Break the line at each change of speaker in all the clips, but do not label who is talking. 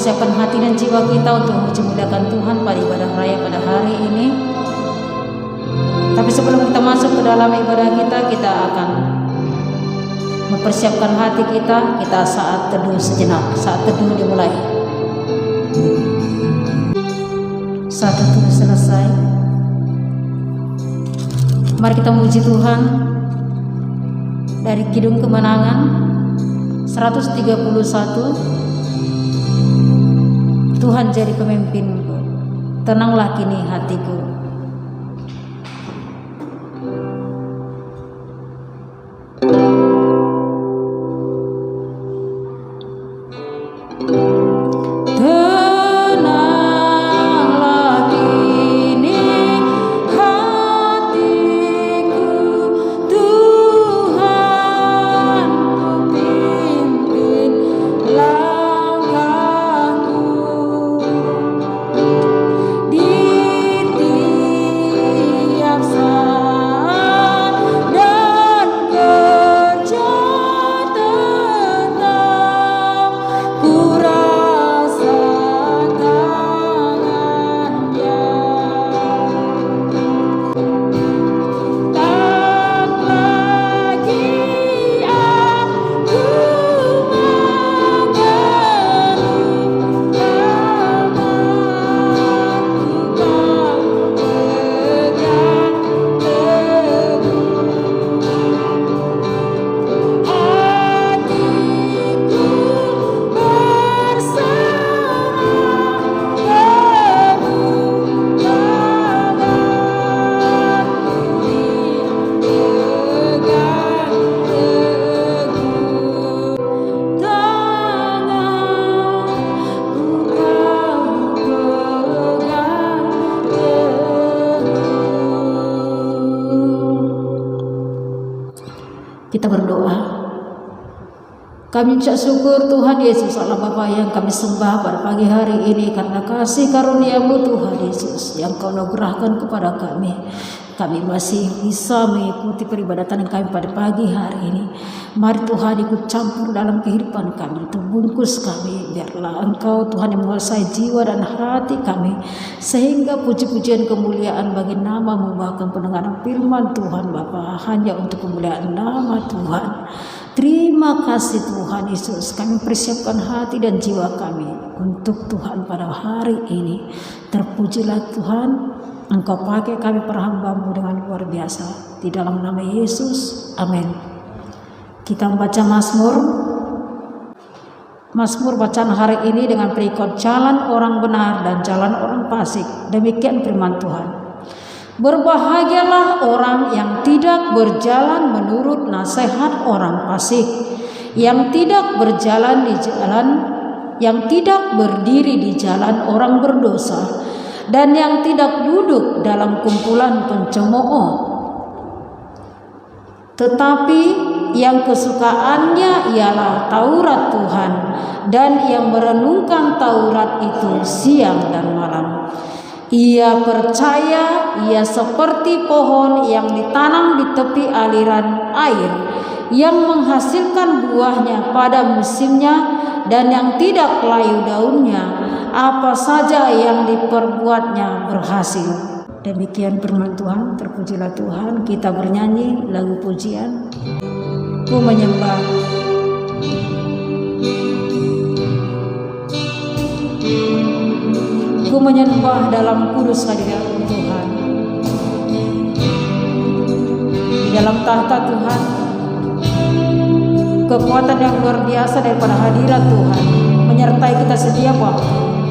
mempersiapkan hati dan jiwa kita untuk memuliakan Tuhan pada ibadah raya pada hari ini. Tapi sebelum kita masuk ke dalam ibadah kita akan mempersiapkan hati kita saat teduh sejenak. Saat teduh dimulai. Saat teduh selesai, mari kita memuji Tuhan dari Kidung Kemenangan 131. Tuhan jadi pemimpinku, tenanglah kini hatiku. Kita berdoa. Kami ucap syukur Tuhan Yesus Allah Bapa yang kami sembah pada pagi hari ini karena kasih karunia-Mu Tuhan Yesus yang Kau anugerahkan kepada kami. Kami masih bisa mengikuti peribadatan kami pada pagi hari ini. Mari Tuhan ikut campur dalam kehidupan kami, terbungkus kami. Biarlah Engkau Tuhan yang menguasai jiwa dan hati kami, sehingga puji-pujian kemuliaan bagi nama-Mu, bahkan pendengaran firman Tuhan Bapa hanya untuk kemuliaan nama Tuhan. Terima kasih Tuhan Yesus, kami persiapkan hati dan jiwa kami untuk Tuhan pada hari ini. Terpujilah Tuhan, Engkau pakai kami para hamba-Mu dengan luar biasa. Di dalam nama Yesus, amin. Kita membaca Mazmur bacaan hari ini dengan perikop jalan orang benar dan jalan orang fasik. Demikian firman Tuhan. Berbahagialah orang yang tidak berjalan menurut nasihat orang fasik, yang tidak berdiri di jalan orang berdosa, dan yang tidak duduk dalam kumpulan pencemooh. Tetapi yang kesukaannya ialah Taurat Tuhan, dan yang merenungkan Taurat itu siang dan malam. Ia percaya ia seperti pohon yang ditanam di tepi aliran air, yang menghasilkan buahnya pada musimnya dan yang tidak layu daunnya. Apa saja yang diperbuatnya berhasil. Demikian firman Tuhan. Terpujilah Tuhan. Kita bernyanyi lagu pujian. Ku menyembah. Ku menyembah dalam kudus hadirat Tuhan. Di dalam tahta Tuhan, kekuatan yang luar biasa daripada hadirat Tuhan menyertai kita setiap waktu.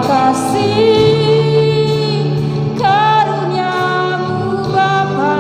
Kasih karuniamu Bapa.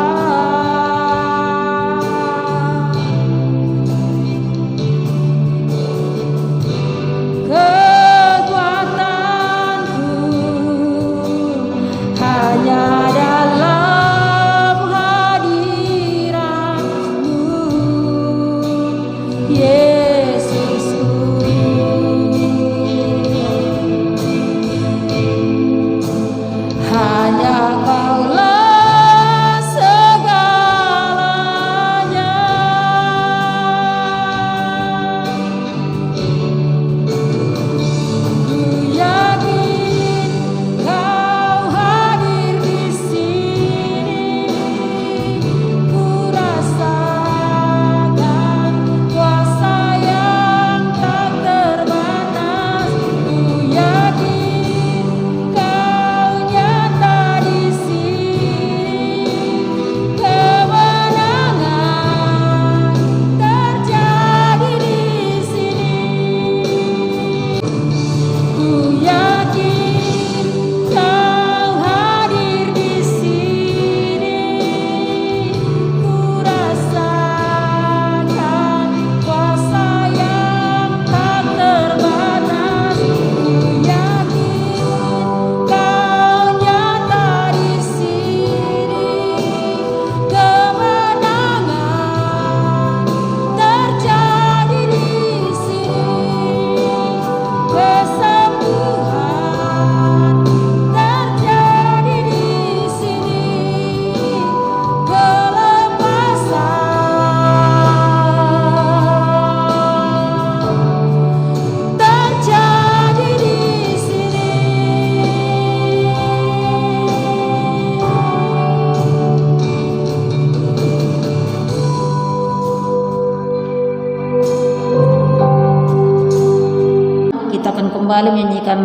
kembali menyanyikan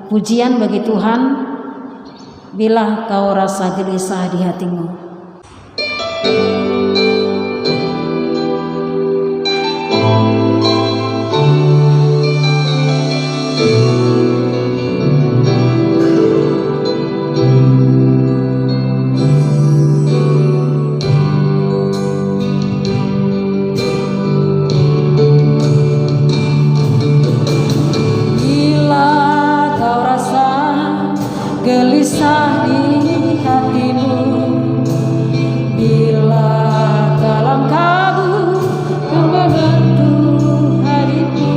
pujian bagi Tuhan. Bila kau rasa gelisah di hatimu.
Gelisah di hatimu, bila dalam kabut membentuk harimu,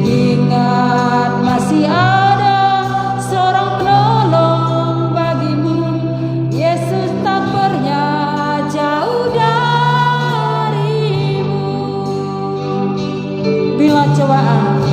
ingat masih ada seorang penolong bagimu. Yesus tak pernah jauh darimu. Bila cobaan,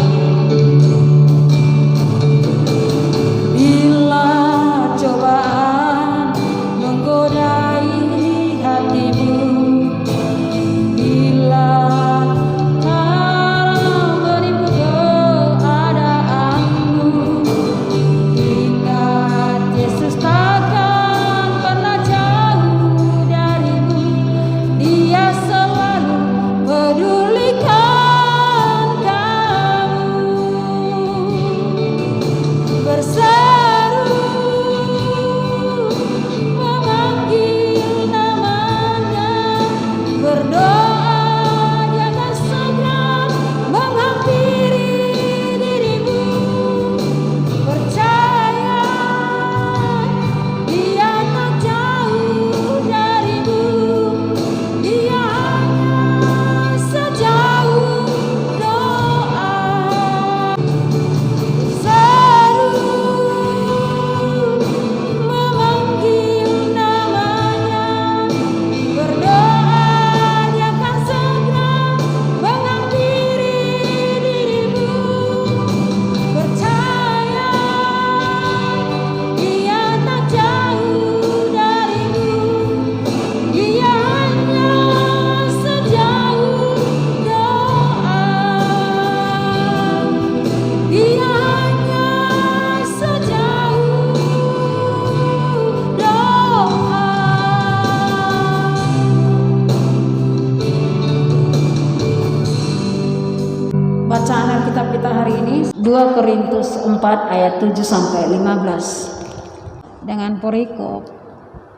bacaan Alkitab kita hari ini 2 Korintus 4 ayat 7 sampai 15 dengan perikop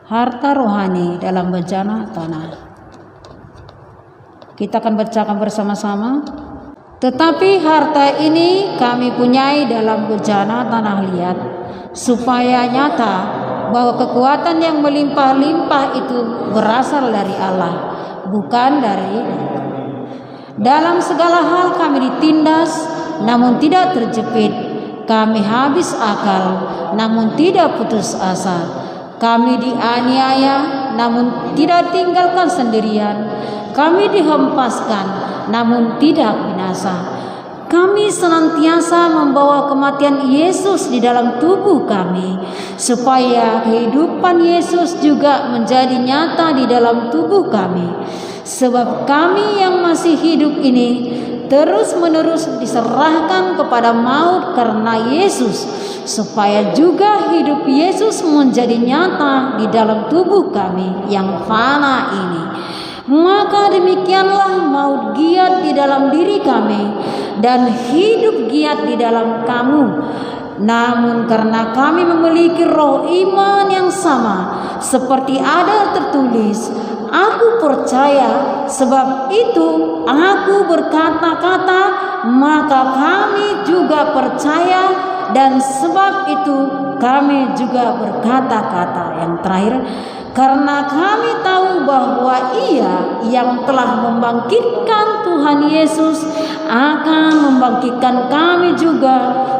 harta rohani dalam bejana tanah. Kita akan bacakan bersama-sama. Tetapi harta ini kami punyai dalam bejana tanah liat, supaya nyata bahwa kekuatan yang melimpah-limpah itu berasal dari Allah, bukan dari dalam segala hal kami ditindas, namun tidak terjepit. Kami habis akal, namun tidak putus asa. Kami dianiaya, namun tidak tinggalkan sendirian. Kami dihempaskan, namun tidak binasa. Kami senantiasa membawa kematian Yesus di dalam tubuh kami, supaya kehidupan Yesus juga menjadi nyata di dalam tubuh kami. Sebab kami yang masih hidup ini terus-menerus diserahkan kepada maut karena Yesus, supaya juga hidup Yesus menjadi nyata di dalam tubuh kami yang fana ini. Maka demikianlah maut giat di dalam diri kami dan hidup giat di dalam kamu. Namun karena kami memiliki roh iman yang sama, seperti ada tertulis, aku percaya, sebab itu aku berkata-kata, maka kami juga percaya, dan sebab itu kami juga berkata-kata. Yang terakhir, karena kami tahu bahwa Ia yang telah membangkitkan Tuhan Yesus akan membangkitkan kami juga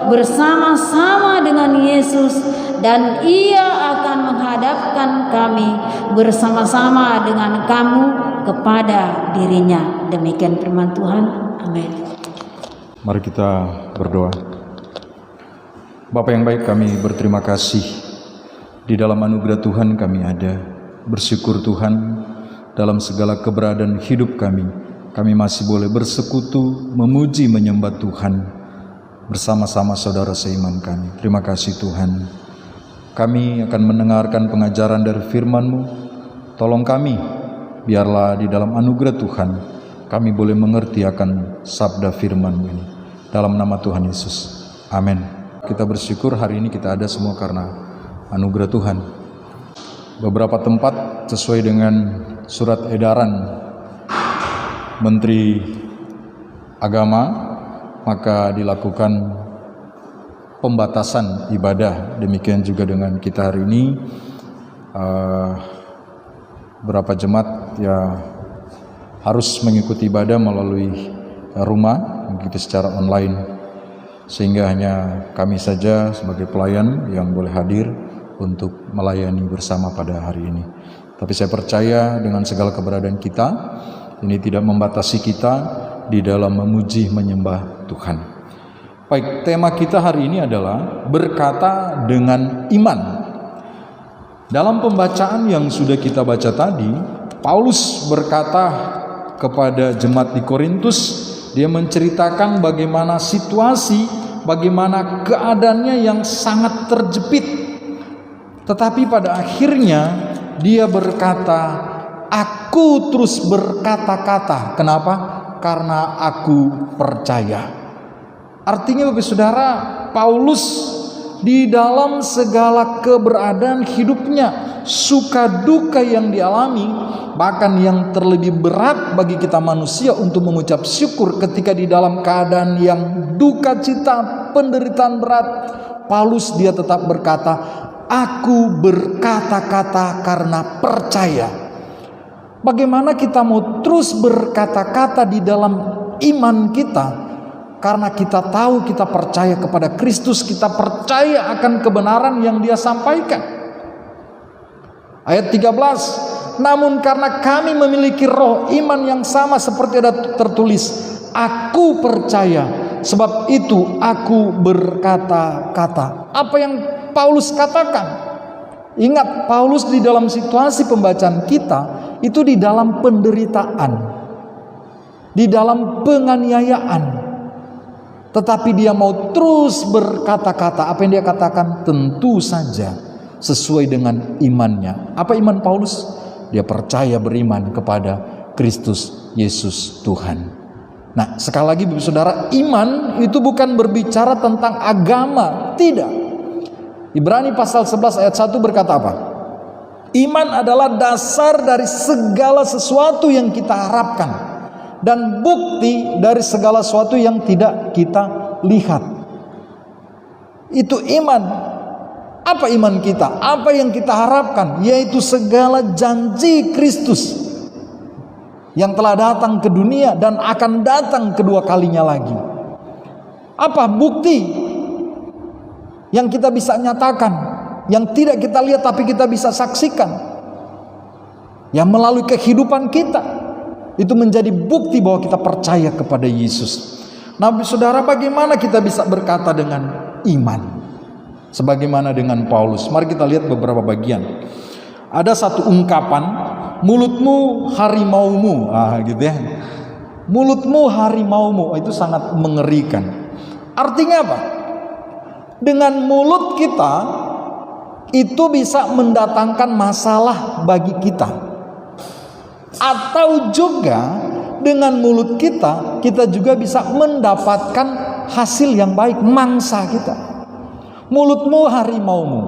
bersama-sama dengan Yesus, dan Ia akan menghadapkan kami bersama-sama dengan kamu kepada dirinya. Demikian firman Tuhan. Amin.
Mari kita berdoa. Bapa yang baik, kami berterima kasih di dalam anugerah Tuhan kami ada. Bersyukur Tuhan, dalam segala keberadaan hidup kami masih boleh bersekutu, memuji, menyembah Tuhan. bersama-sama saudara seiman kami. Terima kasih Tuhan. Kami akan mendengarkan pengajaran dari firman-Mu. Tolong kami, biarlah di dalam anugerah Tuhan kami boleh mengerti akan sabda firman-Mu ini. Dalam nama Tuhan Yesus. Amin. Kita bersyukur hari ini kita ada semua karena anugerah Tuhan. Beberapa tempat sesuai dengan surat edaran Menteri Agama, maka dilakukan pembatasan ibadah. Demikian juga dengan kita hari ini, berapa jemaat ya harus mengikuti ibadah melalui rumah, begitu secara online, sehingga hanya kami saja sebagai pelayan yang boleh hadir untuk melayani bersama pada hari ini. Tapi saya percaya dengan segala keberadaan kita, ini tidak membatasi kita di dalam memuji menyembah Tuhan. Baik, tema kita hari ini adalah berkata dengan iman. Dalam pembacaan yang sudah kita baca tadi, Paulus berkata kepada jemaat di Korintus, dia menceritakan bagaimana situasi, bagaimana keadaannya yang sangat terjepit. Tetapi pada akhirnya dia berkata, aku terus berkata-kata. Kenapa? Karena aku percaya. Artinya Bapak Saudara, Paulus di dalam segala keberadaan hidupnya, suka duka yang dialami, bahkan yang terlebih berat bagi kita manusia untuk mengucap syukur ketika di dalam keadaan yang duka cita, penderitaan berat, Paulus dia tetap berkata, aku berkata-kata karena percaya. Bagaimana kita mau terus berkata-kata di dalam iman kita? Karena kita tahu, kita percaya kepada Kristus, kita percaya akan kebenaran yang Dia sampaikan. Ayat 13, namun karena kami memiliki roh iman yang sama seperti ada tertulis, aku percaya, sebab itu aku berkata-kata. Apa yang Paulus katakan? Ingat, Paulus di dalam situasi pembacaan kita itu di dalam penderitaan, di dalam penganiayaan, tetapi dia mau terus berkata-kata. Apa yang dia katakan? Tentu saja sesuai dengan imannya. Apa iman Paulus? Dia percaya, beriman kepada Kristus Yesus Tuhan. Nah, sekali lagi Bapak Saudara, iman itu bukan berbicara tentang agama, tidak. Ibrani pasal 11 ayat 1 berkata apa? Iman adalah dasar dari segala sesuatu yang kita harapkan dan bukti dari segala sesuatu yang tidak kita lihat. Itu iman. Apa iman kita? Apa yang kita harapkan? Yaitu segala janji Kristus yang telah datang ke dunia dan akan datang kedua kalinya lagi. Apa bukti yang kita bisa nyatakan, yang tidak kita lihat tapi kita bisa saksikan, yang melalui kehidupan kita itu menjadi bukti bahwa kita percaya kepada Yesus. Nah, Saudara, bagaimana kita bisa berkata dengan iman sebagaimana dengan Paulus? Mari kita lihat beberapa bagian. Ada satu ungkapan, mulutmu harimaumu, gitu ya. Mulutmu harimaumu, itu sangat mengerikan. Artinya apa? Dengan mulut kita itu bisa mendatangkan masalah bagi kita, atau juga dengan mulut kita juga bisa mendapatkan hasil yang baik, mangsa kita. Mulutmu harimaumu,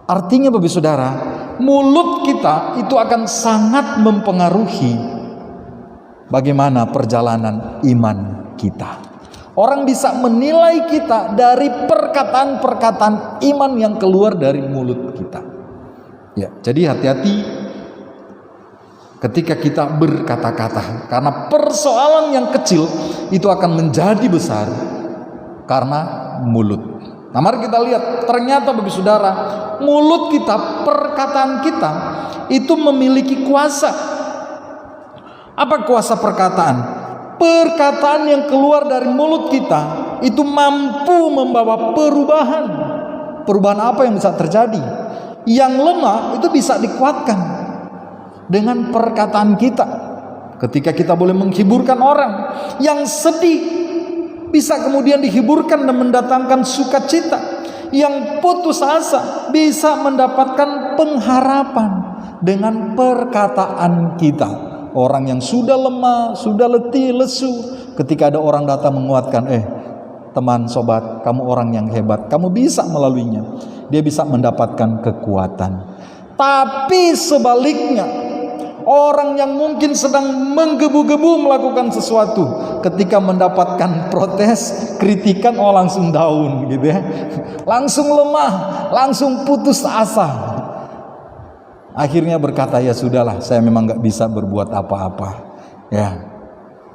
artinya Bapak Saudara, mulut kita itu akan sangat mempengaruhi bagaimana perjalanan iman kita. Orang bisa menilai kita dari perkataan-perkataan iman yang keluar dari mulut kita. Ya, jadi hati-hati ketika kita berkata-kata, karena persoalan yang kecil itu akan menjadi besar karena mulut. Nah, mari kita lihat, ternyata Bapak Saudara, mulut kita, perkataan kita itu memiliki kuasa. Apa kuasa perkataan? Perkataan yang keluar dari mulut kita itu mampu membawa perubahan. Perubahan apa yang bisa terjadi? Yang lemah itu bisa dikuatkan dengan perkataan kita. Ketika kita boleh menghiburkan orang yang sedih, bisa kemudian dihiburkan dan mendatangkan sukacita. Yang putus asa bisa mendapatkan pengharapan dengan perkataan kita. Orang yang sudah lemah, sudah letih, lesu, ketika ada orang datang menguatkan, teman, sobat, kamu orang yang hebat, kamu bisa melaluinya. Dia bisa mendapatkan kekuatan. Tapi sebaliknya, orang yang mungkin sedang menggebu-gebu melakukan sesuatu, ketika mendapatkan protes, kritikan, langsung down gitu ya. Langsung lemah, langsung putus asa. Akhirnya berkata, ya sudahlah, saya memang gak bisa berbuat apa-apa. Ya.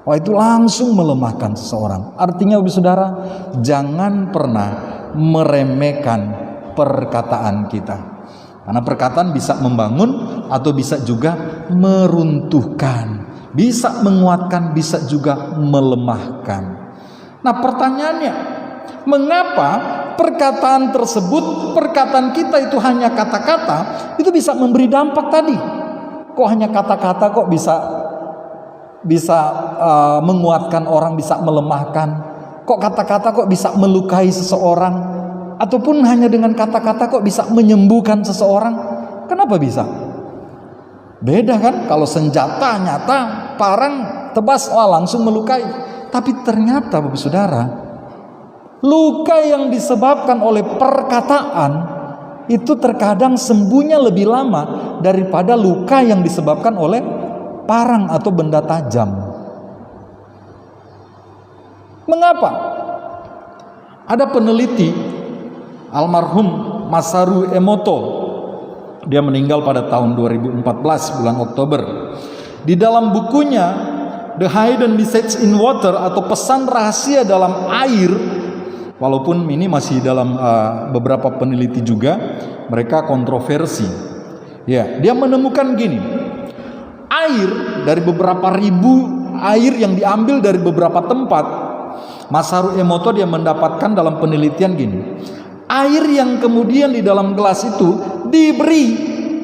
Wah, itu langsung melemahkan seseorang. Artinya saudara, jangan pernah meremehkan perkataan kita. Karena perkataan bisa membangun atau bisa juga meruntuhkan. Bisa menguatkan, bisa juga melemahkan. Nah, pertanyaannya, mengapa perkataan tersebut, perkataan kita itu hanya kata-kata, itu bisa memberi dampak tadi? Kok hanya kata-kata kok bisa menguatkan orang, bisa melemahkan? Kok kata-kata kok bisa melukai seseorang? Ataupun hanya dengan kata-kata kok bisa menyembuhkan seseorang? Kenapa bisa? Beda kan? Kalau senjata nyata, parang tebas, langsung melukai. Tapi ternyata Bapak Saudara, luka yang disebabkan oleh perkataan itu terkadang sembuhnya lebih lama daripada luka yang disebabkan oleh parang atau benda tajam. Mengapa? Ada peneliti, almarhum Masaru Emoto, dia meninggal pada tahun 2014 bulan Oktober. Di dalam bukunya The Hidden Message in Water atau pesan rahasia dalam air, walaupun ini masih dalam beberapa peneliti juga, mereka kontroversi. Ya, dia menemukan gini, air dari beberapa ribu air yang diambil dari beberapa tempat, Masaru Emoto dia mendapatkan dalam penelitian gini, air yang kemudian di dalam gelas itu diberi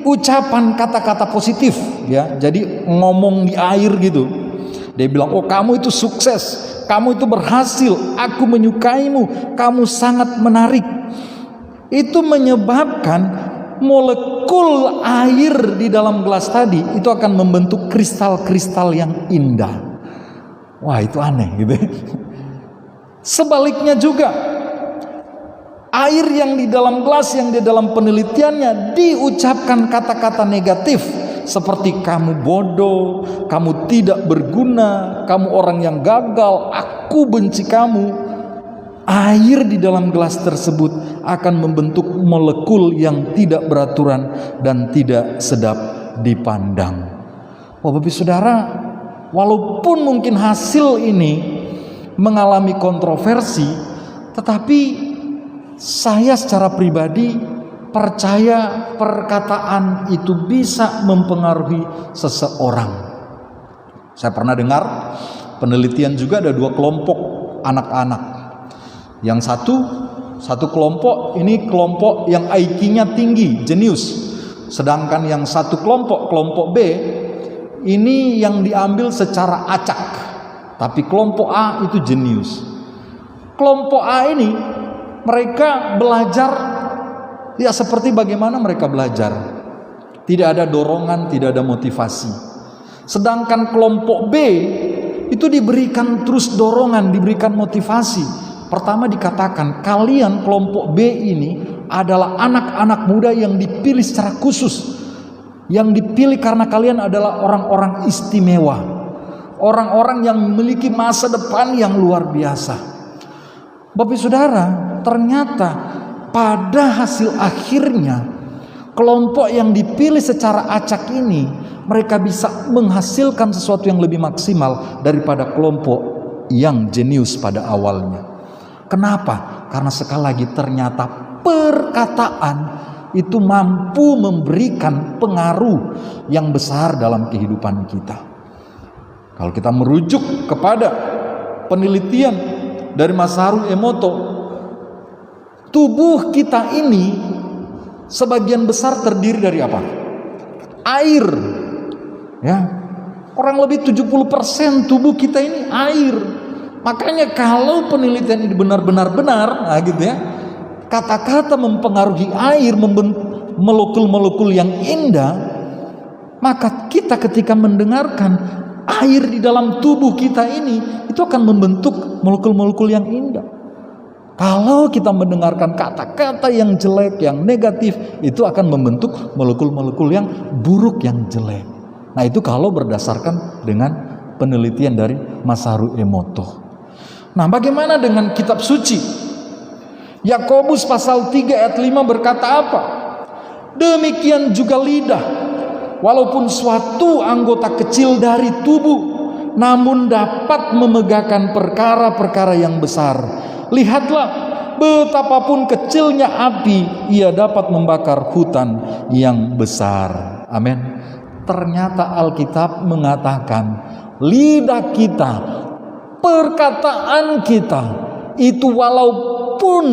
ucapan kata-kata positif, ya, jadi ngomong di air gitu. Dia bilang, kamu itu sukses, kamu itu berhasil, aku menyukaimu, kamu sangat menarik. Itu menyebabkan molekul air di dalam gelas tadi itu akan membentuk kristal-kristal yang indah. Wah, itu aneh gitu. Sebaliknya juga, air yang di dalam gelas yang di dalam penelitiannya diucapkan kata-kata negatif, seperti kamu bodoh, kamu tidak berguna, kamu orang yang gagal, aku benci kamu. Air di dalam gelas tersebut akan membentuk molekul yang tidak beraturan dan tidak sedap dipandang. Bapak Saudara, walaupun mungkin hasil ini mengalami kontroversi, tetapi saya secara pribadi percaya perkataan itu bisa mempengaruhi seseorang. Saya pernah dengar penelitian juga ada 2 kelompok anak-anak. Yang satu kelompok ini kelompok yang IQ-nya tinggi, jenius. Sedangkan yang satu kelompok B, ini yang diambil secara acak. Tapi kelompok A itu jenius. Kelompok A ini mereka belajar, ya seperti bagaimana mereka belajar. Tidak ada dorongan, tidak ada motivasi. Sedangkan kelompok B itu diberikan terus dorongan, diberikan motivasi. Pertama dikatakan, kalian kelompok B ini adalah anak-anak muda yang dipilih secara khusus. Yang dipilih karena kalian adalah orang-orang istimewa. Orang-orang yang memiliki masa depan yang luar biasa. Bapak Saudara, ternyata pada hasil akhirnya kelompok yang dipilih secara acak ini, mereka bisa menghasilkan sesuatu yang lebih maksimal daripada kelompok yang jenius pada awalnya. Kenapa? Karena sekali lagi ternyata perkataan itu mampu memberikan pengaruh yang besar dalam kehidupan kita. Kalau kita merujuk kepada penelitian dari Masaru Emoto, tubuh kita ini sebagian besar terdiri dari apa? Air. Ya. Kurang lebih 70% tubuh kita ini air. Makanya kalau penelitian ini benar-benar benar, nah gitu ya, kata-kata mempengaruhi air, molekul-molekul yang indah, maka kita ketika mendengarkan air di dalam tubuh kita ini, itu akan membentuk molekul-molekul yang indah. Kalau kita mendengarkan kata-kata yang jelek, yang negatif, itu akan membentuk molekul-molekul yang buruk, yang jelek. Nah itu kalau berdasarkan dengan penelitian dari Masaru Emoto. Nah bagaimana dengan kitab suci? Yakobus pasal 3 ayat 5 berkata apa? Demikian juga lidah, walaupun suatu anggota kecil dari tubuh, namun dapat memegahkan perkara-perkara yang besar. Lihatlah, betapapun kecilnya api, ia dapat membakar hutan yang besar. Amin. Ternyata Alkitab mengatakan lidah kita, perkataan kita itu walaupun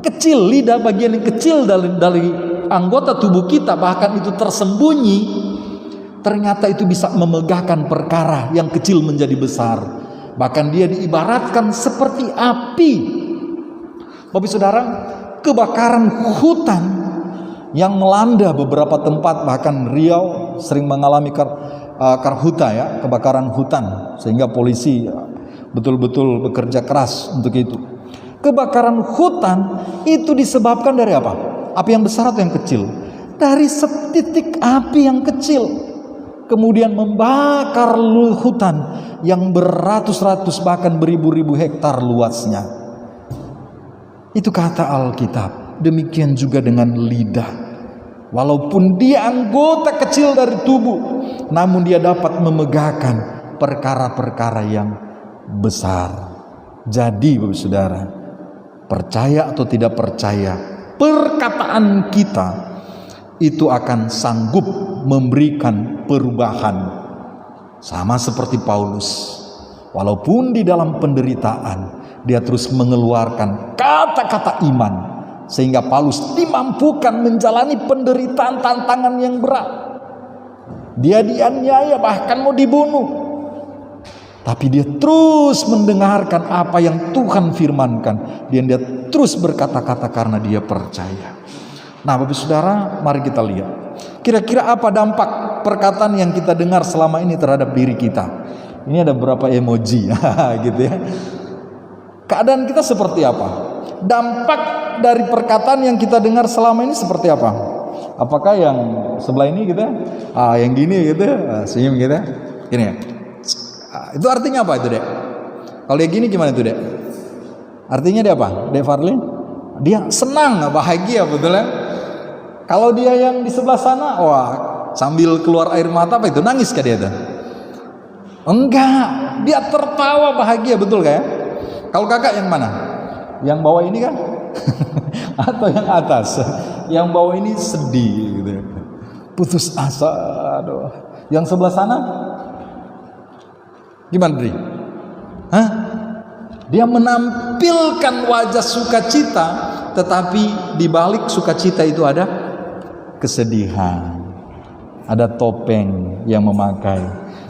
kecil, lidah bagian yang kecil dari anggota tubuh kita, bahkan itu tersembunyi, ternyata itu bisa memegahkan perkara yang kecil menjadi besar. Bahkan dia diibaratkan seperti api. Bapak Saudara, kebakaran hutan yang melanda beberapa tempat, bahkan Riau sering mengalami karhutla ya, kebakaran hutan, sehingga polisi betul-betul bekerja keras untuk itu. Kebakaran hutan itu disebabkan dari apa? Api yang besar atau yang kecil? Dari setitik api yang kecil, kemudian membakar hutan yang beratus-ratus bahkan beribu-ribu hektar luasnya. Itu kata Alkitab. Demikian juga dengan lidah, walaupun dia anggota kecil dari tubuh, namun dia dapat memegahkan perkara-perkara yang besar. Jadi Bapak Saudara, percaya atau tidak percaya, perkataan kita itu akan sanggup memberikan perubahan. Sama seperti Paulus, walaupun di dalam penderitaan, dia terus mengeluarkan kata-kata iman, sehingga Paulus dimampukan menjalani penderitaan, tantangan yang berat. Dia dianiaya, bahkan mau dibunuh, tapi dia terus mendengarkan apa yang Tuhan firmankan. Dia terus berkata-kata karena dia percaya. Nah Bapak Saudara, mari kita lihat kira-kira apa dampak perkataan yang kita dengar selama ini terhadap diri kita. Ini ada beberapa emoji gitu ya. Keadaan kita seperti apa? Dampak dari perkataan yang kita dengar selama ini seperti apa? Apakah yang sebelah ini gitu ya? Yang gini gitu ya? Senyum gitu ya? Gini ya? Itu artinya apa itu, Dek? Kalau yang gini gimana itu, Dek? Artinya dia apa? Dek Farli? Dia senang, bahagia, betul ya? Kalau dia yang di sebelah sana, wah, sambil keluar air mata apa itu? Nangis kah dia tuh? Enggak, dia tertawa bahagia, betul kah ya? Kalau kakak yang mana? Yang bawah ini kan? Atau yang atas? Yang bawah ini sedih gitu ya. Putus asa, aduh. Yang sebelah sana? Gimana, Dri? Hah? Dia menampilkan wajah sukacita, tetapi di balik sukacita itu ada kesedihan. Ada topeng yang memakai.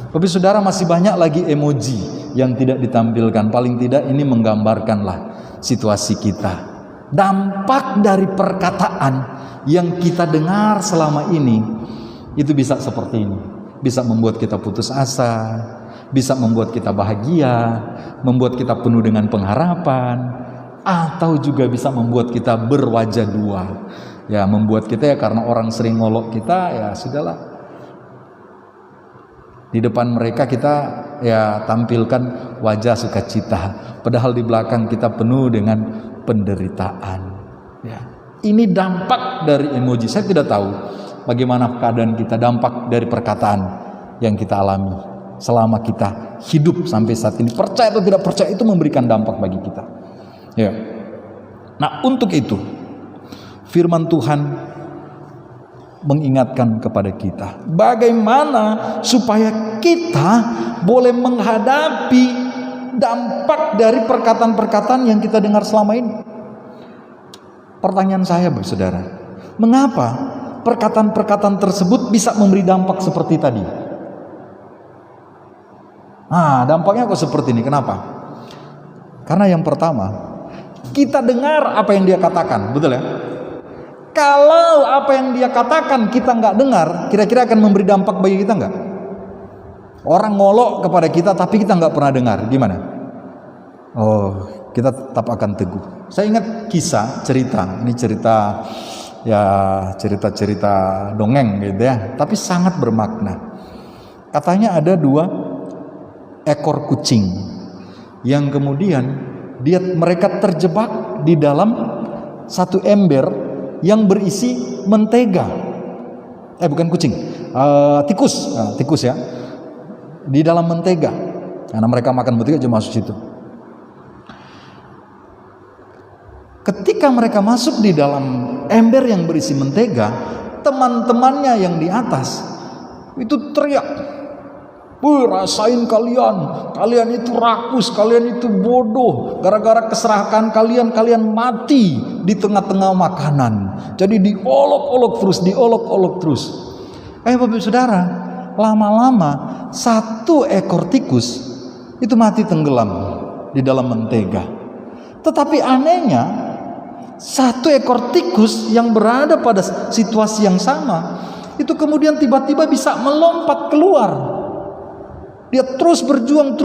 Tapi saudara, masih banyak lagi emoji yang tidak ditampilkan. Paling tidak ini menggambarkanlah situasi kita. Dampak dari perkataan yang kita dengar selama ini itu bisa seperti ini. Bisa membuat kita putus asa, bisa membuat kita bahagia, membuat kita penuh dengan pengharapan, atau juga bisa membuat kita berwajah dua. Ya, membuat kita ya karena orang sering ngolok kita, ya sudahlah. Di depan mereka kita ya tampilkan wajah sukacita, padahal di belakang kita penuh dengan penderitaan. Ya. Ini dampak dari emoji. Saya tidak tahu bagaimana keadaan kita, dampak dari perkataan yang kita alami selama kita hidup sampai saat ini. Percaya atau tidak percaya itu memberikan dampak bagi kita. Ya. Nah, untuk itu firman Tuhan mengingatkan kepada kita bagaimana supaya kita boleh menghadapi dampak dari perkataan-perkataan yang kita dengar selama ini. Pertanyaan saya, Bapak Saudara, mengapa perkataan-perkataan tersebut bisa memberi dampak seperti tadi? Dampaknya kok seperti ini, kenapa? Karena yang pertama, kita dengar apa yang dia katakan, betul ya? Kalau apa yang dia katakan kita nggak dengar, kira-kira akan memberi dampak bagi kita nggak? Orang ngolok kepada kita tapi kita nggak pernah dengar, gimana? Oh, kita tetap akan teguh. Saya ingat kisah, ini cerita ya, cerita dongeng gitu ya, tapi sangat bermakna. Katanya ada 2 ekor kucing yang kemudian mereka terjebak di dalam satu ember yang berisi mentega. Bukan kucing, tikus ya, di dalam mentega. Karena mereka makan mentega cuma masuk situ. Ketika mereka masuk di dalam ember yang berisi mentega, teman-temannya yang di atas itu teriak, rasain kalian itu rakus, kalian itu bodoh, gara-gara keserahan kalian mati di tengah-tengah makanan. Jadi diolok-olok terus. Bapak Saudara, lama-lama 1 ekor tikus itu mati tenggelam di dalam mentega. Tetapi anehnya, 1 ekor tikus yang berada pada situasi yang sama itu kemudian tiba-tiba bisa melompat keluar. Dia terus berjuang,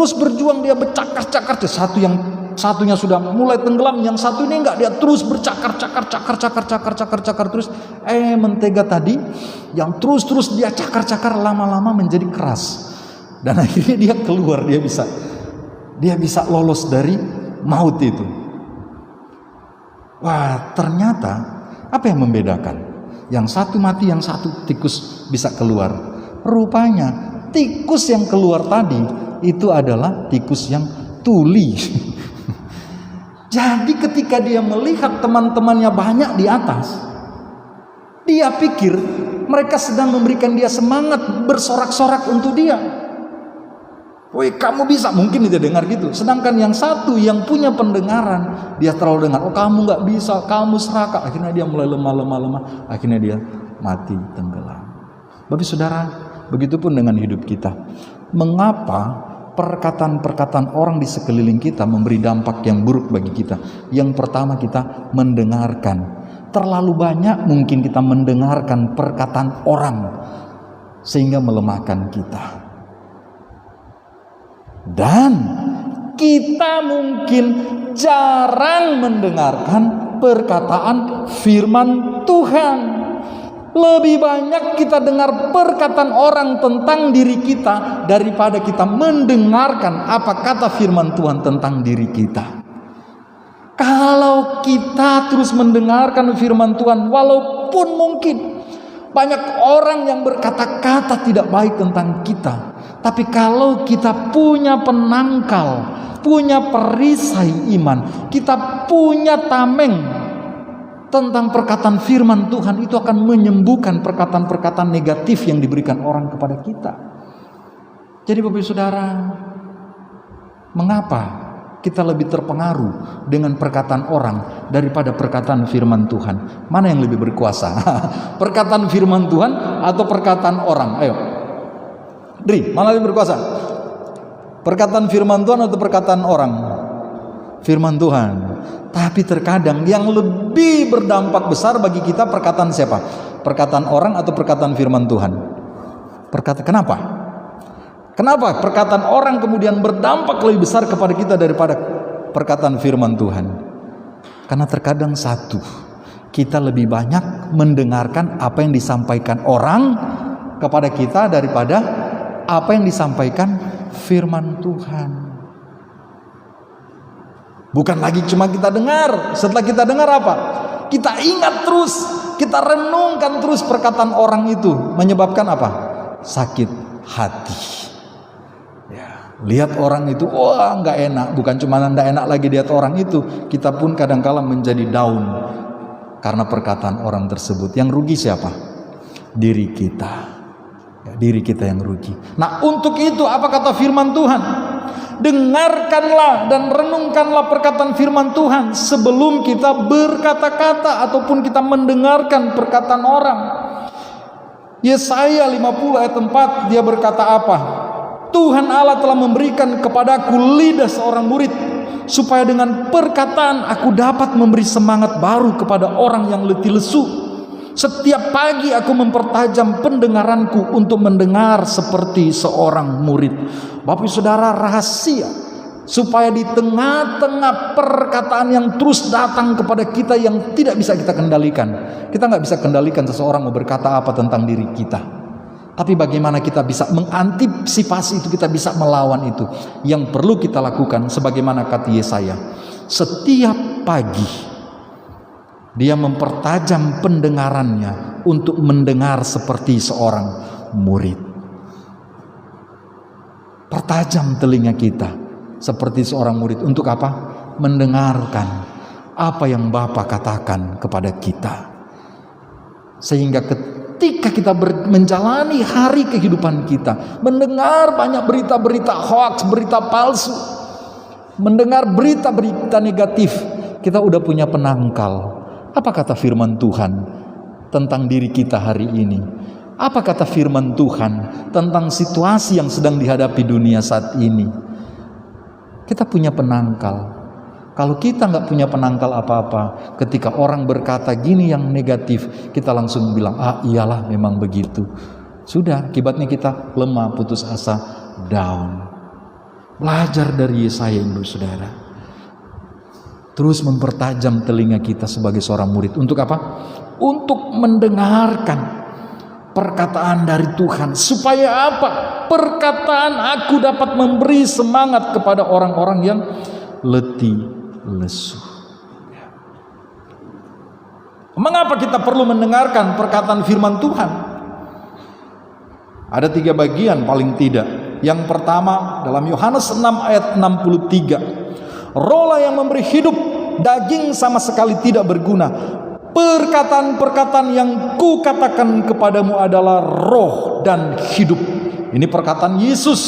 dia bercakar-cakar. Satunya sudah mulai tenggelam, yang satu ini enggak, dia terus bercakar terus. Mentega tadi yang terus dia cakar lama-lama menjadi keras. Dan akhirnya dia keluar, dia bisa lolos dari maut itu. Wah, ternyata apa yang membedakan? Yang satu mati, yang satu tikus bisa keluar. Rupanya tikus yang keluar tadi itu adalah tikus yang tuli. Jadi ketika dia melihat teman-temannya banyak di atas, dia pikir mereka sedang memberikan dia semangat, bersorak-sorak untuk dia. Woi, kamu bisa, mungkin dia dengar gitu. Sedangkan yang satu yang punya pendengaran, dia terlalu dengar, oh kamu nggak bisa, kamu serakah. Akhirnya dia mulai lemah, akhirnya dia mati tenggelam. Bapak Saudara, begitupun dengan hidup kita. Mengapa perkataan-perkataan orang di sekeliling kita memberi dampak yang buruk bagi kita? Yang pertama, kita mendengarkan. Terlalu banyak mungkin kita mendengarkan perkataan orang sehingga melemahkan kita. Dan kita mungkin jarang mendengarkan perkataan firman Tuhan. Lebih banyak kita dengar perkataan orang tentang diri kita daripada kita mendengarkan apa kata firman Tuhan tentang diri kita. Kalau kita terus mendengarkan firman Tuhan, walaupun mungkin banyak orang yang berkata-kata tidak baik tentang kita, tapi kalau kita punya penangkal, punya perisai iman, kita punya tameng tentang perkataan firman Tuhan, itu akan menyembuhkan perkataan-perkataan negatif yang diberikan orang kepada kita. Jadi Bapak Saudara, mengapa kita lebih terpengaruh dengan perkataan orang daripada perkataan firman Tuhan? Mana yang lebih berkuasa? Perkataan firman Tuhan atau perkataan orang? Ayo, Dri, mana lebih berkuasa? Perkataan firman Tuhan atau perkataan orang? Firman Tuhan. Tapi terkadang yang lebih berdampak besar bagi kita perkataan siapa? Perkataan orang atau perkataan firman Tuhan? Kenapa? Kenapa perkataan orang kemudian berdampak lebih besar kepada kita daripada perkataan firman Tuhan? Karena terkadang satu, kita lebih banyak mendengarkan apa yang disampaikan orang kepada kita daripada apa yang disampaikan firman Tuhan. Bukan lagi cuma kita dengar, setelah kita dengar apa? Kita ingat terus, kita renungkan terus perkataan orang itu, menyebabkan apa? Sakit hati. Ya, lihat orang itu, wah nggak enak. Bukan cuma nggak enak lagi lihat orang itu, kita pun kadang-kala menjadi down karena perkataan orang tersebut. Yang rugi siapa? Diri kita. Ya, diri kita yang rugi. Nah, untuk itu apa kata firman Tuhan? Dengarkanlah dan renungkanlah perkataan firman Tuhan sebelum kita berkata-kata ataupun kita mendengarkan perkataan orang. Yesaya 50 ayat 4, dia berkata apa? Tuhan Allah telah memberikan kepadaku lidah seorang murid supaya dengan perkataan aku dapat memberi semangat baru kepada orang yang letih lesu. Setiap pagi aku mempertajam pendengaranku untuk mendengar seperti seorang murid. Bapak Saudara, rahasia supaya di tengah-tengah perkataan yang terus datang kepada kita yang tidak bisa kita kendalikan. Kita nggak bisa kendalikan seseorang mau berkata apa tentang diri kita. Tapi bagaimana kita bisa mengantisipasi itu, kita bisa melawan itu. Yang perlu kita lakukan sebagaimana kata Yesaya. Setiap pagi dia mempertajam pendengarannya untuk mendengar seperti seorang murid. Pertajam telinga kita seperti seorang murid. Untuk apa? Mendengarkan apa yang Bapa katakan kepada kita. Sehingga ketika kita menjalani hari kehidupan kita, mendengar banyak berita-berita hoax, berita palsu, mendengar berita-berita negatif, kita udah punya penangkal. Apa kata firman Tuhan tentang diri kita hari ini? Apa kata firman Tuhan tentang situasi yang sedang dihadapi dunia saat ini? Kita punya penangkal. Kalau kita nggak punya penangkal apa-apa, ketika orang berkata gini yang negatif, kita langsung bilang, iyalah memang begitu. Sudah, akibatnya kita lemah, putus asa, down. Belajar dari Yesaya ini, saudara. Terus mempertajam telinga kita sebagai seorang murid. Untuk apa? Untuk mendengarkan perkataan dari Tuhan. Supaya apa? Perkataan aku dapat memberi semangat kepada orang-orang yang letih lesu. Mengapa kita perlu mendengarkan perkataan firman Tuhan? Ada 3 bagian paling tidak. Yang pertama dalam Yohanes 6 ayat 63. Rohlah yang memberi hidup, daging sama sekali tidak berguna. Perkataan-perkataan yang kukatakan kepadamu adalah roh dan hidup. Ini perkataan Yesus.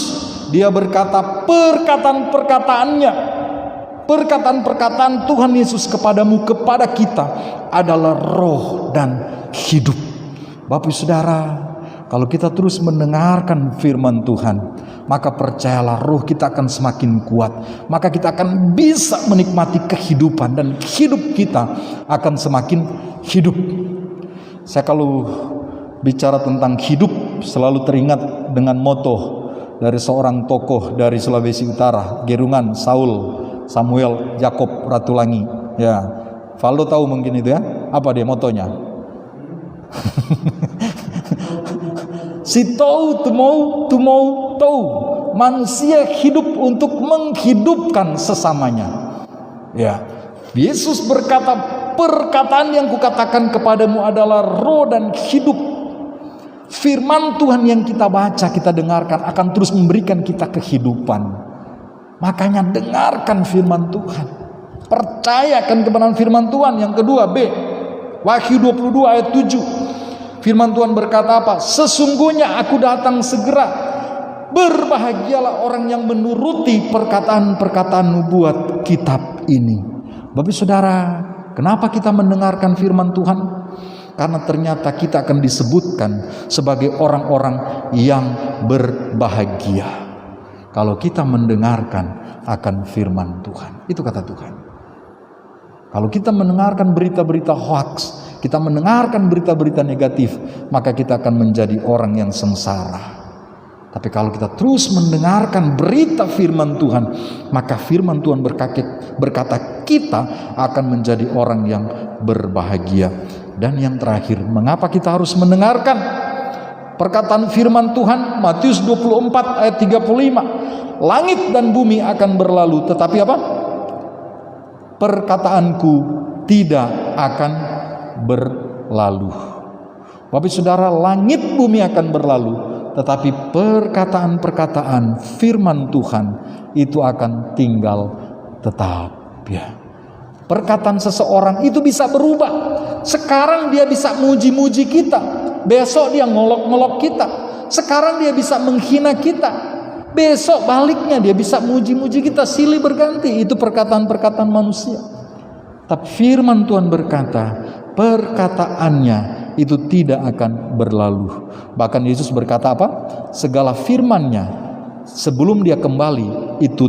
Dia berkata perkataan-perkataannya, perkataan-perkataan Tuhan Yesus kepadamu, kepada kita adalah roh dan hidup. Bapak Saudara, kalau kita terus mendengarkan firman Tuhan, maka percayalah roh kita akan semakin kuat. Maka kita akan bisa menikmati kehidupan dan hidup kita akan semakin hidup. Saya kalau bicara tentang hidup selalu teringat dengan moto dari seorang tokoh dari Sulawesi Utara, Gerungan Samuel Jacob Ratulangi. Ya, Valdo tahu mungkin itu ya. Apa dia motonya? Si tahu tumau tahu. Manusia hidup untuk menghidupkan sesamanya. Ya, Yesus berkata, perkataan yang kukatakan kepadamu adalah roh dan hidup. Firman Tuhan yang kita baca, kita dengarkan akan terus memberikan kita kehidupan. Makanya dengarkan firman Tuhan. Percayakan kebenaran firman Tuhan. Yang kedua, B. Wahyu 22 ayat 7. Firman Tuhan berkata apa? Sesungguhnya aku datang segera. Berbahagialah orang yang menuruti perkataan-perkataan nubuat kitab ini. Bapak Saudara, kenapa kita mendengarkan firman Tuhan? Karena ternyata kita akan disebutkan sebagai orang-orang yang berbahagia kalau kita mendengarkan akan firman Tuhan. Itu kata Tuhan. Kalau kita mendengarkan berita-berita hoax, kita mendengarkan berita-berita negatif, maka kita akan menjadi orang yang sengsara. Tapi kalau kita terus mendengarkan berita firman Tuhan, maka firman Tuhan berkata kita akan menjadi orang yang berbahagia. Dan yang terakhir, mengapa kita harus mendengarkan perkataan firman Tuhan? Matius 24 ayat 35. Langit dan bumi akan berlalu, tetapi apa? Perkataanku tidak akan berlalu. Bapak Saudara, langit bumi akan berlalu, tetapi perkataan-perkataan firman Tuhan itu akan tinggal tetap, ya. Perkataan seseorang itu bisa berubah. Sekarang dia bisa muji-muji kita, besok dia ngolok-ngolok kita. Sekarang dia bisa menghina kita, besok baliknya dia bisa muji-muji kita, silih berganti. Itu perkataan-perkataan manusia. Tapi firman Tuhan berkata, perkataannya itu tidak akan berlalu. Bahkan Yesus berkata apa? Segala firman-Nya sebelum dia kembali itu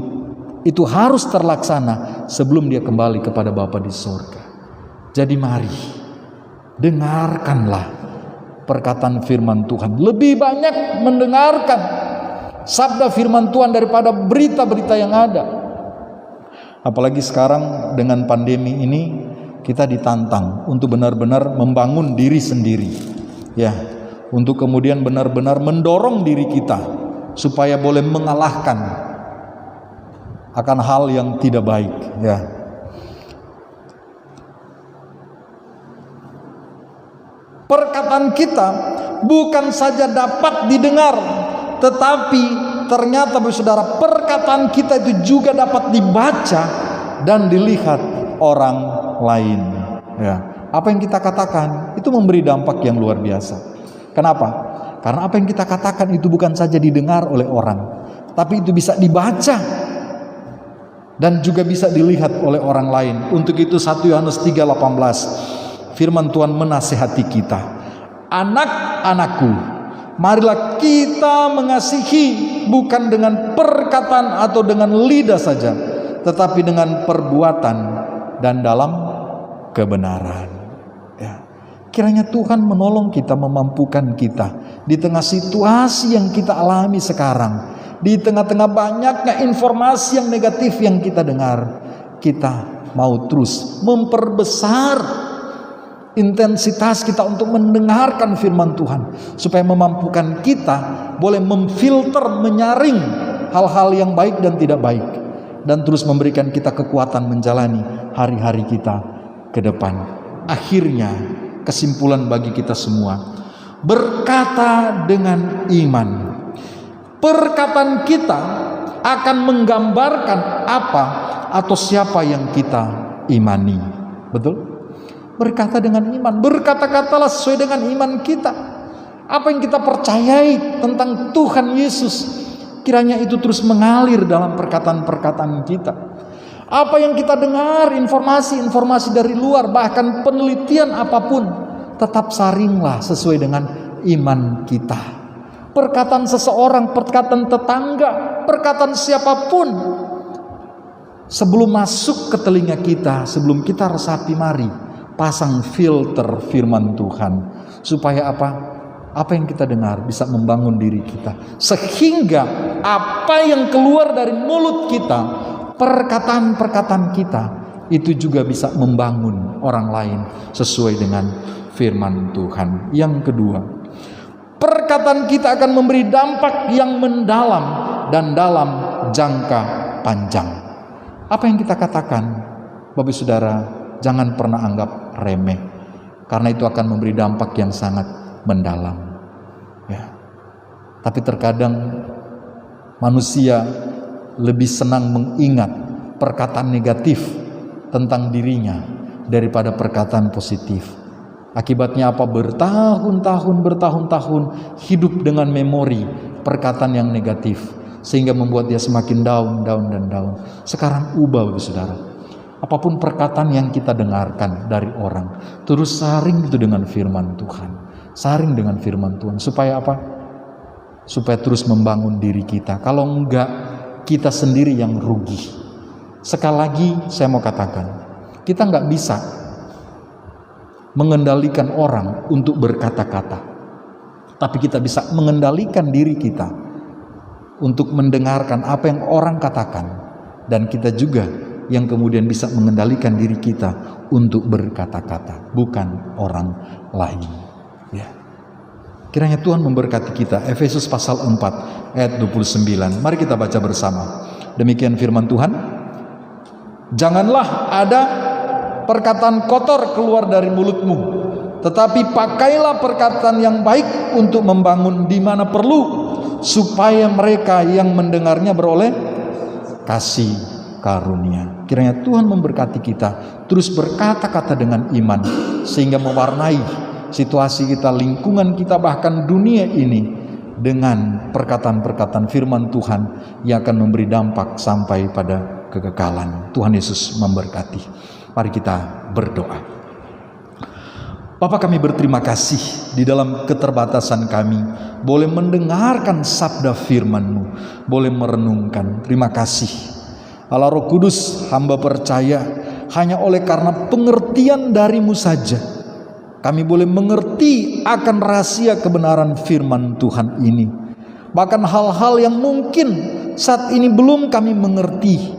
itu harus terlaksana sebelum dia kembali kepada Bapa di sorga. Jadi mari, dengarkanlah perkataan firman Tuhan. Lebih banyak mendengarkan sabda firman Tuhan daripada berita-berita yang ada. Apalagi sekarang dengan pandemi ini, kita ditantang untuk benar-benar membangun diri sendiri, ya, untuk kemudian benar-benar mendorong diri kita supaya boleh mengalahkan akan hal yang tidak baik, ya. Perkataan kita bukan saja dapat didengar, tetapi ternyata saudara, perkataan kita itu juga dapat dibaca dan dilihat orang lain, ya. Apa yang kita katakan itu memberi dampak yang luar biasa. Kenapa? Karena apa yang kita katakan itu bukan saja didengar oleh orang, tapi itu bisa dibaca dan juga bisa dilihat oleh orang lain. Untuk itu 1 Yohanes 3:18 firman Tuhan menasihati kita, anak-anakku, marilah kita mengasihi bukan dengan perkataan atau dengan lidah saja, tetapi dengan perbuatan dan dalam kebenaran. Ya. Kiranya Tuhan menolong kita, memampukan kita di tengah situasi yang kita alami sekarang, di tengah-tengah banyaknya informasi yang negatif yang kita dengar, kita mau terus memperbesar intensitas kita untuk mendengarkan firman Tuhan, supaya memampukan kita boleh memfilter, menyaring hal-hal yang baik dan tidak baik, dan terus memberikan kita kekuatan menjalani hari-hari kita ke depan. Akhirnya kesimpulan bagi kita semua, berkata dengan iman. Perkataan kita akan menggambarkan apa atau siapa yang kita imani. Betul? Berkata dengan iman, berkata-katalah sesuai dengan iman kita. Apa yang kita percayai tentang Tuhan Yesus, kiranya itu terus mengalir dalam perkataan-perkataan kita. Apa yang kita dengar, informasi-informasi dari luar, bahkan penelitian apapun, tetap saringlah sesuai dengan iman kita. Perkataan seseorang, perkataan tetangga, perkataan siapapun, sebelum masuk ke telinga kita, sebelum kita resapi, mari pasang filter firman Tuhan, supaya apa yang kita dengar bisa membangun diri kita, sehingga apa yang keluar dari mulut kita, perkataan-perkataan kita, itu juga bisa membangun orang lain sesuai dengan firman Tuhan. Yang kedua, perkataan kita akan memberi dampak yang mendalam dan dalam jangka panjang. Apa yang kita katakan, Bapak Saudara, jangan pernah anggap remeh, karena itu akan memberi dampak yang sangat mendalam, ya. Tapi terkadang manusia lebih senang mengingat perkataan negatif tentang dirinya daripada perkataan positif. Akibatnya apa? Bertahun-tahun hidup dengan memori perkataan yang negatif, sehingga membuat dia semakin down. Sekarang ubah, Bapak Saudara. Apapun perkataan yang kita dengarkan dari orang, terus saring itu dengan firman Tuhan. Saring dengan firman Tuhan. Supaya apa? Supaya terus membangun diri kita. Kalau enggak, kita sendiri yang rugi. Sekali lagi saya mau katakan, kita enggak bisa mengendalikan orang untuk berkata-kata, tapi kita bisa mengendalikan diri kita untuk mendengarkan apa yang orang katakan, dan kita juga yang kemudian bisa mengendalikan diri kita untuk berkata-kata, bukan orang lain, ya. Kiranya Tuhan memberkati kita. Efesus pasal 4 ayat 29. Mari kita baca bersama. Demikian firman Tuhan. Janganlah ada perkataan kotor keluar dari mulutmu, tetapi pakailah perkataan yang baik untuk membangun di mana perlu, supaya mereka yang mendengarnya beroleh kasih karunia. Kiranya Tuhan memberkati kita terus berkata-kata dengan iman, sehingga mewarnai situasi kita, lingkungan kita, bahkan dunia ini dengan perkataan-perkataan firman Tuhan yang akan memberi dampak sampai pada kekekalan. Tuhan Yesus memberkati. Mari kita berdoa. Bapa, kami berterima kasih di dalam keterbatasan kami boleh mendengarkan sabda firman-Mu, boleh merenungkan. Terima kasih Allah Roh Kudus, hamba percaya hanya oleh karena pengertian dari-Mu saja kami boleh mengerti akan rahasia kebenaran firman Tuhan ini. Bahkan hal-hal yang mungkin saat ini belum kami mengerti,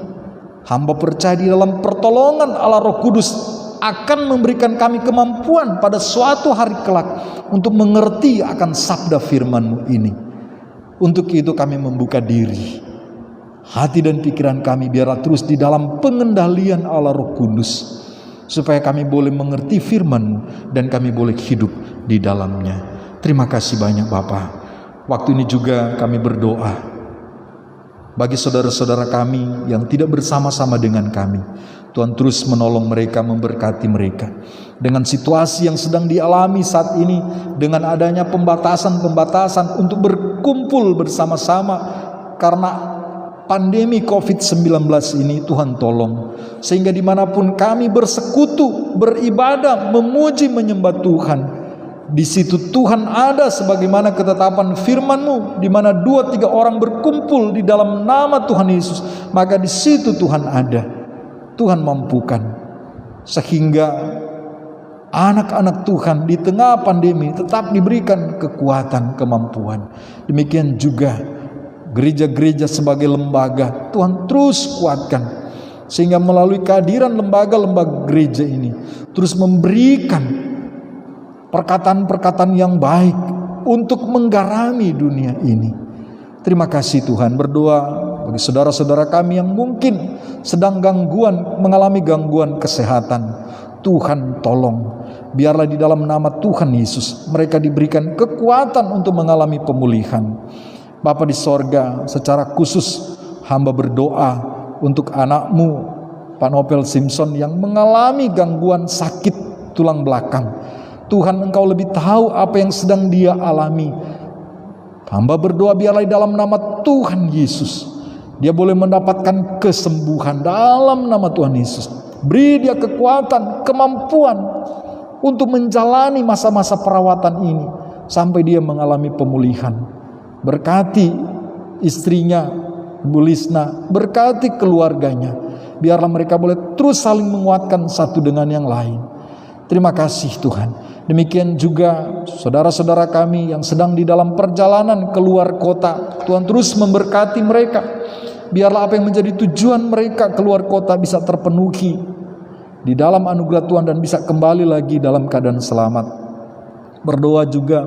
hamba percaya di dalam pertolongan Allah Roh Kudus akan memberikan kami kemampuan pada suatu hari kelak untuk mengerti akan sabda firman-Mu ini. Untuk itu kami membuka diri, hati dan pikiran kami biarlah terus di dalam pengendalian Allah Roh Kudus, supaya kami boleh mengerti firman-Mu dan kami boleh hidup di dalamnya. Terima kasih banyak Bapa. Waktu ini juga kami berdoa bagi saudara-saudara kami yang tidak bersama-sama dengan kami. Tuhan terus menolong mereka, memberkati mereka dengan situasi yang sedang dialami saat ini, dengan adanya pembatasan-pembatasan untuk berkumpul bersama-sama karena pandemi COVID-19 ini. Tuhan tolong sehingga dimanapun kami bersekutu, beribadah, memuji, menyembah Tuhan, di situ Tuhan ada sebagaimana ketetapan firman-Mu, di mana 2-3 orang berkumpul di dalam nama Tuhan Yesus, maka di situ Tuhan ada. Tuhan mampukan sehingga anak-anak Tuhan di tengah pandemi tetap diberikan kekuatan, kemampuan. Demikian juga gereja-gereja sebagai lembaga, Tuhan terus kuatkan sehingga melalui kehadiran lembaga-lembaga gereja ini terus memberikan perkataan-perkataan yang baik untuk menggarami dunia ini. Terima kasih Tuhan. Berdoa bagi saudara-saudara kami yang mungkin sedang mengalami gangguan kesehatan. Tuhan tolong, biarlah di dalam nama Tuhan Yesus mereka diberikan kekuatan untuk mengalami pemulihan. Bapa di sorga, secara khusus hamba berdoa untuk anak-Mu Pak Nopel Simpson yang mengalami gangguan sakit tulang belakang. Tuhan, Engkau lebih tahu apa yang sedang dia alami. Hamba berdoa biarlah di dalam nama Tuhan Yesus dia boleh mendapatkan kesembuhan dalam nama Tuhan Yesus. Beri dia kekuatan, kemampuan untuk menjalani masa-masa perawatan ini sampai dia mengalami pemulihan. Berkati istrinya Bu Lisna, berkati keluarganya, biarlah mereka boleh terus saling menguatkan satu dengan yang lain. Terima kasih Tuhan. Demikian juga saudara-saudara kami yang sedang di dalam perjalanan keluar kota, Tuhan terus memberkati mereka. Biarlah apa yang menjadi tujuan mereka keluar kota bisa terpenuhi di dalam anugerah Tuhan dan bisa kembali lagi dalam keadaan selamat. Berdoa juga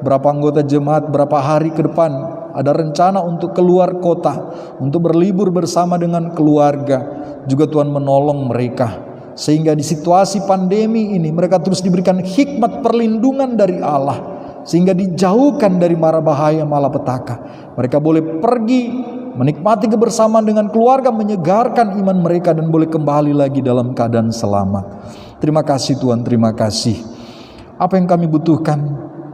berapa anggota jemaat berapa hari ke depan ada rencana untuk keluar kota, untuk berlibur bersama dengan keluarga. Juga Tuhan menolong mereka sehingga di situasi pandemi ini mereka terus diberikan hikmat perlindungan dari Allah, sehingga dijauhkan dari mara bahaya malapetaka. Mereka boleh pergi menikmati kebersamaan dengan keluarga, menyegarkan iman mereka dan boleh kembali lagi dalam keadaan selamat. Terima kasih Tuhan, terima kasih. Apa yang kami butuhkan,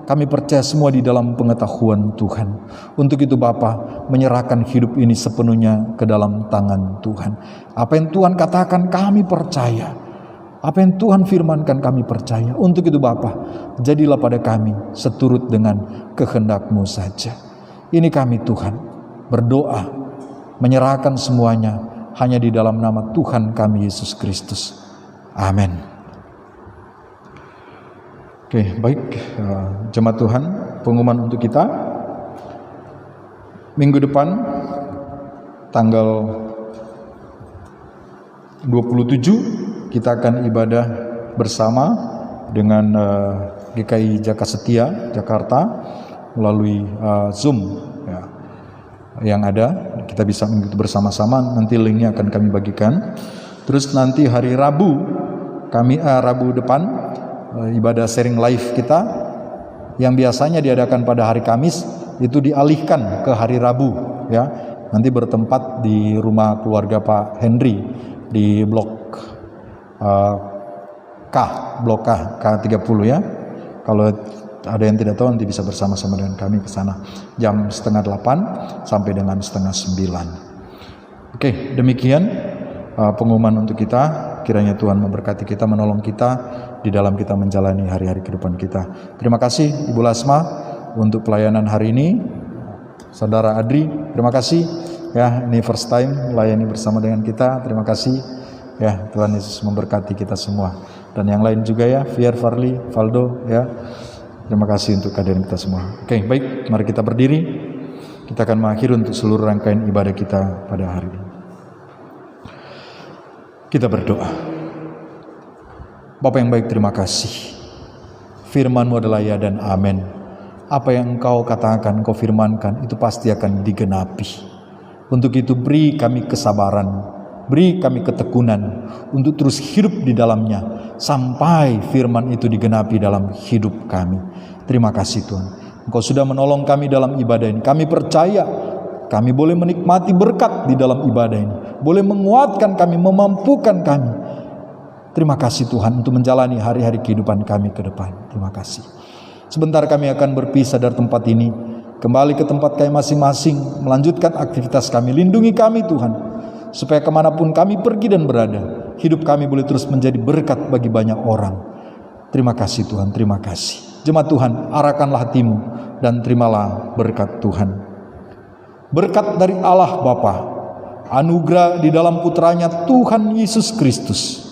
kami percaya semua di dalam pengetahuan Tuhan. Untuk itu Bapa, menyerahkan hidup ini sepenuhnya ke dalam tangan Tuhan. Apa yang Tuhan katakan kami percaya, apa yang Tuhan firmankan kami percaya. Untuk itu Bapa, jadilah pada kami seturut dengan kehendak-Mu saja. Ini kami Tuhan berdoa, menyerahkan semuanya hanya di dalam nama Tuhan kami Yesus Kristus. Amin. Oke, baik jemaat Tuhan, pengumuman untuk kita minggu depan tanggal 27 kita akan ibadah bersama dengan GKI Jaka Setia Jakarta melalui Zoom ya, yang ada. Kita bisa mengikuti bersama-sama, nanti linknya akan kami bagikan. Terus nanti hari Rabu Rabu depan ibadah sharing live kita yang biasanya diadakan pada hari Kamis itu dialihkan ke hari Rabu ya. Nanti bertempat di rumah keluarga Pak Henry di blok blok K30 ya. Kalau ada yang tidak tahu nanti bisa bersama-sama dengan kami ke sana jam 7:30 sampai dengan 8:30. Oke, demikian pengumuman untuk kita. Kiranya Tuhan memberkati kita, menolong kita di dalam kita menjalani hari-hari ke depan kita. Terima kasih Ibu Lasma untuk pelayanan hari ini. Saudara Adri, terima kasih. ya, ini first time melayani bersama dengan kita. Terima kasih ya, Tuhan Yesus memberkati kita semua. Dan yang lain juga ya, Fier, Farli, Valdo ya. Terima kasih untuk kehadiran kita semua. Oke, baik, mari kita berdiri. Kita akan mengakhiri untuk seluruh rangkaian ibadah kita pada hari ini. Kita berdoa. Bapa yang baik, terima kasih. Firman-Mu adalah ya dan amin. Apa yang Engkau katakan, Engkau firmankan, itu pasti akan digenapi. Untuk itu beri kami kesabaran, beri kami ketekunan untuk terus hidup di dalamnya sampai firman itu digenapi dalam hidup kami. Terima kasih Tuhan. Engkau sudah menolong kami dalam ibadah ini. Kami percaya kami boleh menikmati berkat di dalam ibadah ini, boleh menguatkan kami, memampukan kami. Terima kasih Tuhan untuk menjalani hari-hari kehidupan kami ke depan. Terima kasih. Sebentar kami akan berpisah dari tempat ini, kembali ke tempat kami masing-masing, melanjutkan aktivitas kami. Lindungi kami Tuhan, supaya kemanapun kami pergi dan berada, hidup kami boleh terus menjadi berkat bagi banyak orang. Terima kasih Tuhan, terima kasih. Jemaat Tuhan, arahkanlah hatimu dan terimalah berkat Tuhan. Berkat dari Allah Bapa, anugerah di dalam putranya Tuhan Yesus Kristus,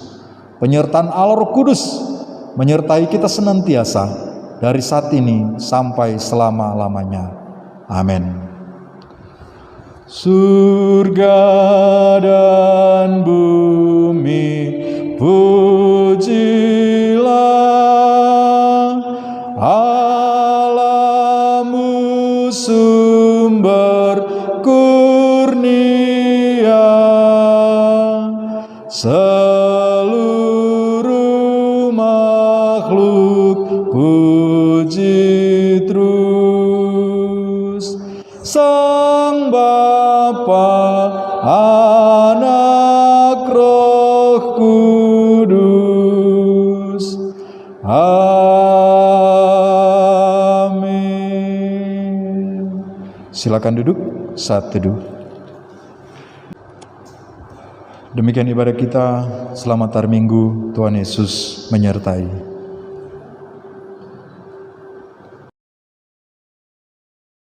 penyertaan Allah Roh Kudus menyertai kita senantiasa dari saat ini sampai selama-lamanya. Amin. Surga dan bumi pujilah Allah-Mu sumber kurnia, seluruh makhluk puji terus Sang Bapa, Anak, Roh Kudus. Amin. Silakan duduk saat teduh. Demikian ibadah kita. Selamat hari Minggu. Tuhan Yesus menyertai.